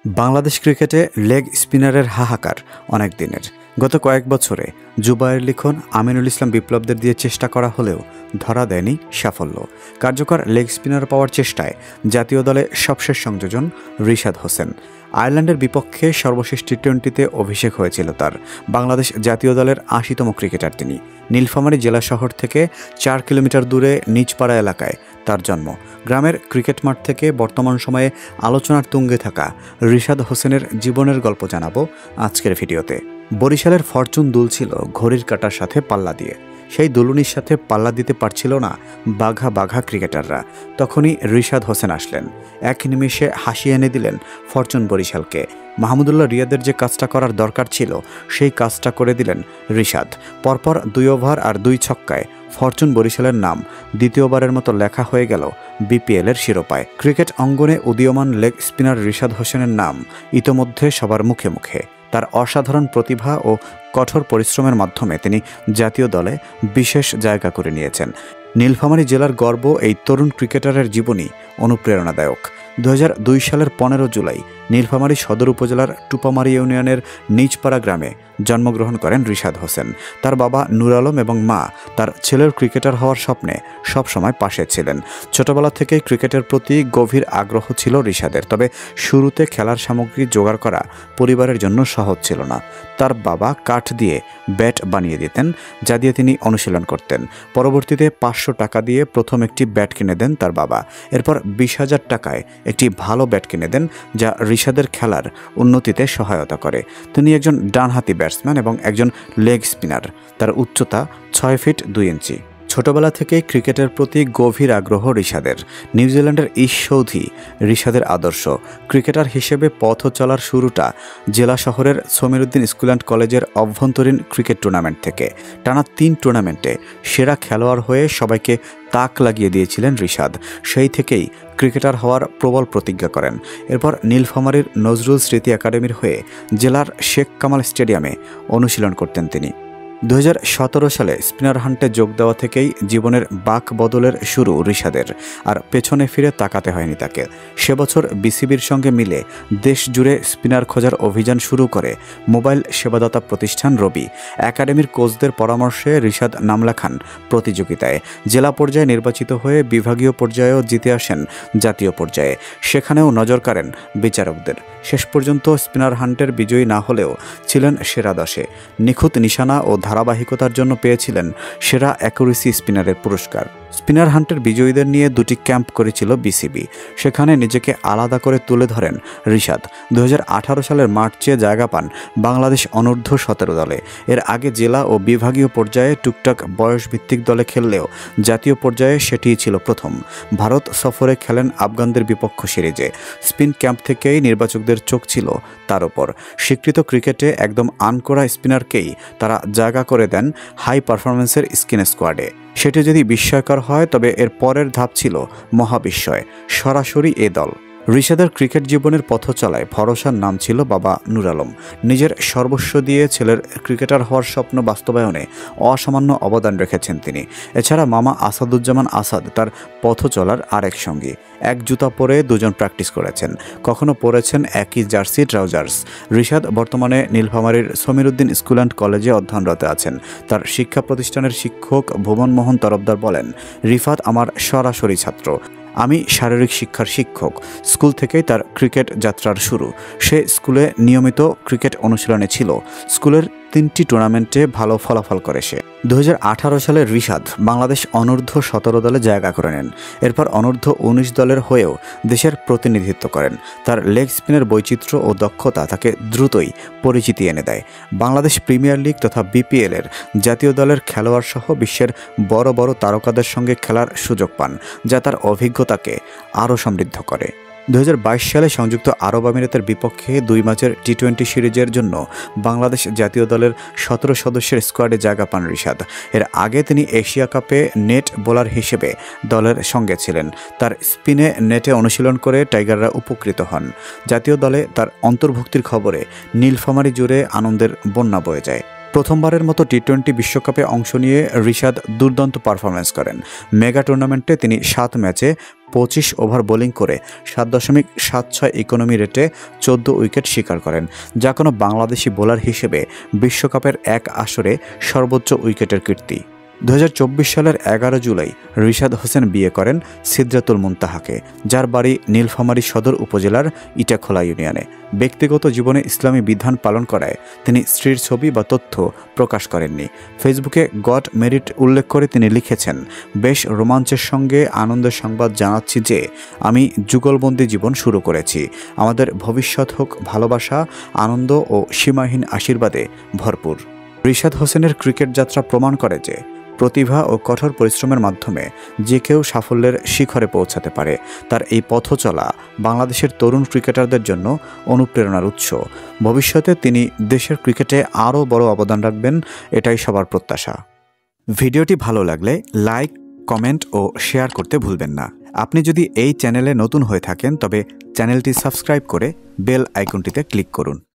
বাংলাদেশ ক্রিকেটে লেগ স্পিনারের হাহাকার অনেক দিনের। গত কয়েক বছরে জুবায়ের লিখন, আমিনুল ইসলাম বিপ্লবদের দিয়ে চেষ্টা করা হলেও ধরা দেয়নি সাফল্য। কার্যকর লেগ স্পিনার পাওয়ার চেষ্টায় জাতীয় দলে সবশেষ সংযোজন রিশাদ হোসেন। আয়ারল্যান্ডের বিপক্ষে সর্বশেষ টি-20তে অভিষেক হয়েছিল তার। বাংলাদেশ জাতীয় দলের ৮০তম ক্রিকেটার তিনি। নীলফামারী জেলা শহর থেকে ৪ কিলোমিটার দূরে নিজপাড়া এলাকায় তার জন্ম। গ্রামের ক্রিকেট মাঠ থেকে বর্তমান সময়ে আলোচনার তুঙ্গে থাকা রিশাদ হোসেনের জীবনের গল্প জানাবো আজকের ভিডিওতে। বরিশালের ফরচুন দুলছিল ঘড়ির কাঁটার সাথে পাল্লা দিয়ে। সেই দুলুনির সাথে পাল্লা দিতে পারছিল না বাঘা বাঘা ক্রিকেটাররা। তখনই রিশাদ হোসেন আসলেন, এক নিমেষে হাসি এনে দিলেন ফরচুন বরিশালকে। মাহমুদুল্লাহ রিয়াদের যে কাজটা করার দরকার ছিল সেই কাজটা করে দিলেন রিশাদ। পরপর ২ ওভার আর ২ ছক্কায় ফরচুন বরিশালের নাম দ্বিতীয়বারের মতো লেখা হয়ে গেল বিপিএলের শিরোপায়। ক্রিকেট অঙ্গনে উদীয়মান লেগ স্পিনার রিশাদ হোসেনের নাম ইতোমধ্যে সবার মুখে মুখে। তার অসাধারণ প্রতিভা ও কঠোর পরিশ্রমের মাধ্যমে তিনি জাতীয় দলে বিশেষ জায়গা করে নিয়েছেন। নীলফামারী জেলার গর্ব এই তরুণ ক্রিকেটারের জীবনী অনুপ্রেরণাদায়ক। ২০০২ সালের ১৫ জুলাই নীলফামারী সদর উপজেলার টুপামারী ইউনিয়নের নিজপাড়া গ্রামে জন্মগ্রহণ করেন রিশাদ হোসেন। তার বাবা নূর আলম এবং মা তার ছেলের ক্রিকেটার হওয়ার স্বপ্নে সবসময় পাশে ছিলেন। ছোটবেলা থেকেই ক্রিকেটের প্রতি গভীর আগ্রহ ছিল রিশাদের। তবে শুরুতে খেলার সামগ্রী জোগাড় করা পরিবারের জন্য সহজ ছিল না। তার বাবা কাঠ দিয়ে ব্যাট বানিয়ে দিতেন, যা দিয়ে তিনি অনুশীলন করতেন। পরবর্তীতে ৫০০ টাকা দিয়ে প্রথম একটি ব্যাট কিনে দেন তার বাবা। এরপর ২০,০০০ টাকায় একটি ভালো ব্যাট কিনে দেন, যা রিশাদের খেলার উন্নতিতে সহায়তা করে। তিনি একজন ডানহাতি ব্যাটসম্যান এবং একজন লেগ স্পিনার। তার উচ্চতা ৬ ফিট ২ ইঞ্চি। ছোটবেলা থেকেই ক্রিকেটের প্রতি গভীর আগ্রহ রিশাদের। নিউজিল্যান্ডের ঈশ্বৌধি রিশাদের আদর্শ। ক্রিকেটার হিসেবে পথ চলার শুরুটা জেলা শহরের সমীরউদ্দিন স্কুল অ্যান্ড কলেজের অভ্যন্তরীণ ক্রিকেট টুর্নামেন্ট থেকে। টানা ৩ টুর্নামেন্টে সেরা খেলোয়াড় হয়ে সবাইকে তাক লাগিয়ে দিয়েছিলেন রিশাদ। সেই থেকেই ক্রিকেটার হওয়ার প্রবল প্রতিজ্ঞা করেন। এরপর নীলফামারীর নজরুল স্মৃতি একাডেমির হয়ে জেলার শেখ কামাল স্টেডিয়ামে অনুশীলন করতেন তিনি। ২০১৭ সালে স্পিনার হান্টে যোগ দেওয়া থেকেই জীবনের বাক বদলের শুরু রিশাদের। আর পেছনে ফিরে তাকাতে হয়নি তাকে। সে বছর বিসিবির সঙ্গে মিলে দেশ জুড়ে স্পিনার খোঁজার অভিযান শুরু করে মোবাইল সেবাদাতা প্রতিষ্ঠান রবি। একাডেমির কোচদের পরামর্শে রিশাদ নাম লেখান প্রতিযোগিতায়। জেলা পর্যায়ে নির্বাচিত হয়ে বিভাগীয় পর্যায়েও জিতে আসেন জাতীয় পর্যায়ে। সেখানেও নজর কাড়েন বিচারকদের। শেষ পর্যন্ত স্পিনার হান্টের বিজয়ী না হলেও ছিলেন সেরা ১০-এ। নিখুঁত নিশানা ও ধারাবাহিকতার জন্য পেয়েছিলেন সেরা অ্যাকুরেসি স্পিনারের পুরস্কার। স্পিনার হান্টের বিজয়ীদের নিয়ে ২টি ক্যাম্প করেছিল বিসিবি। সেখানে নিজেকে আলাদা করে তুলে ধরেন রিশাদ। ২০১৮ সালের মার্চে জায়গা পান বাংলাদেশ অনূর্ধ্ব ১৭ দলে। এর আগে জেলা ও বিভাগীয় পর্যায়ে টুকটাক বয়সভিত্তিক দলে খেললেও জাতীয় পর্যায়ে সেটিই ছিল প্রথম। ভারত সফরে খেলেন আফগানদের বিপক্ষ সিরিজে। স্পিন ক্যাম্প থেকেই নির্বাচকদের চোখ ছিল তার ওপর। স্বীকৃত ক্রিকেটে একদম আনকোড়া স্পিনারকেই তারা জায়গা করে দেন হাই পারফরমেন্সের স্কিন স্কোয়াডে। সেটি যদি বিস্ময়কর হয়, তবে এর পরের ধাপ ছিল মহাবিস্ময়, সরাসরি এ দল। রিশাদের ক্রিকেট জীবনের পথ চলায় ভরসার নাম ছিল বাবা নূর আলম। নিজের সর্বস্ব দিয়ে ছেলের ক্রিকেটার হওয়ার স্বপ্ন বাস্তবায়নে অসামান্য অবদান রেখেছেন তিনি। এছাড়া মামা আসাদুজ্জামান আসাদ তার পথ চলার আরেক সঙ্গী। এক জুতা পরে দুজন প্র্যাকটিস করেছেন, কখনো পরেছেন একই জার্সি ট্রাউজার্স। রিশাদ বর্তমানে নীলফামারীর সমীরউদ্দিন স্কুল অ্যান্ড কলেজে অধ্যয়নরত আছেন। তার শিক্ষা প্রতিষ্ঠানের শিক্ষক ভুবন মোহন তরফদার বলেন, রিফাত আমার সরাসরি ছাত্র। আমি শারীরিক শিক্ষার শিক্ষক। স্কুল থেকেই তার ক্রিকেট যাত্রার শুরু। সে স্কুলে নিয়মিত ক্রিকেট অনুশীলনে ছিল। স্কুলের ৩টি টুর্নামেন্টে ভালো ফলাফল করে সে। ২০১৮ সালে রিশাদ বাংলাদেশ অনূর্ধ্ব ১৭ দলে জায়গা করে নেন। এরপর অনূর্ধ্ব ১৯ দলের হয়েও দেশের প্রতিনিধিত্ব করেন। তার লেগ স্পিনের বৈচিত্র্য ও দক্ষতা তাকে দ্রুতই পরিচিতি এনে দেয়। বাংলাদেশ প্রিমিয়ার লিগ তথা বিপিএলের জাতীয় দলের খেলোয়াড় সহ বিশ্বের বড় বড় তারকাদের সঙ্গে খেলার সুযোগ পান, যা তার অভিজ্ঞতাকে আরও সমৃদ্ধ করে। ২০২২ সালে সংযুক্ত আরব আমিরাতের বিপক্ষে ২ ম্যাচের টি-20 সিরিজের জন্য বাংলাদেশ জাতীয় দলের ১৭ সদস্যের স্কোয়াডে জায়গা পান রিশাদ। এর আগে তিনি এশিয়া কাপে নেট বোলার হিসেবে দলের সঙ্গে ছিলেন। তার স্পিনে নেটে অনুশীলন করে টাইগাররা উপকৃত হন। জাতীয় দলে তার অন্তর্ভুক্তির খবরে নীলফামারী জুড়ে আনন্দের বন্যা বয়ে যায়। প্রথমবারের মতো টি-20 বিশ্বকাপে অংশ নিয়ে রিশাদ দুর্দান্ত পারফরম্যান্স করেন। মেগা টুর্নামেন্টে তিনি 7 ম্যাচে 25 ওভার বোলিং করে 7.76 ইকোনমি রেটে 14 উইকেট শিকার করেন, যা কোনো বাংলাদেশি বোলার হিসেবে বিশ্বকাপের এক আসরে সর্বোচ্চ উইকেটের কীর্তি। 2024 সালের 11 জুলাই রিশাদ হোসেন বিয়ে করেন সিদরাতুল মুনতাহাকে, যার বাড়ি নীলফামারী সদর উপজেলার ইটাখোলা ইউনিয়নে। ব্যক্তিগত জীবনে ইসলামী বিধান পালন করায় তিনি স্ত্রীর ছবি বা তথ্য প্রকাশ করেননি। ফেসবুকে গট মেরিট উল্লেখ করে তিনি লিখেছেন, বেশ রোমাঞ্চের সঙ্গে আনন্দের সংবাদ জানাচ্ছি যে আমি যুগলবন্দি জীবন শুরু করেছি। আমাদের ভবিষ্যৎ হোক ভালোবাসা, আনন্দ ও সীমাহীন আশীর্বাদে ভরপুর। রিশাদ হোসেনের ক্রিকেট যাত্রা প্রমাণ করে যে প্রতিভা ও কঠোর পরিশ্রমের মাধ্যমে যে কেউ সাফল্যের শিখরে পৌঁছাতে পারে। তার এই পথ চলা বাংলাদেশের তরুণ ক্রিকেটারদের জন্য অনুপ্রেরণার উৎস। ভবিষ্যতে তিনি দেশের ক্রিকেটে আরও বড় অবদান রাখবেন, এটাই সবার প্রত্যাশা। ভিডিওটি ভালো লাগলে লাইক, কমেন্ট ও শেয়ার করতে ভুলবেন না। আপনি যদি এই চ্যানেলে নতুন হয়ে থাকেন তবে চ্যানেলটি সাবস্ক্রাইব করে বেল আইকনটিতে ক্লিক করুন।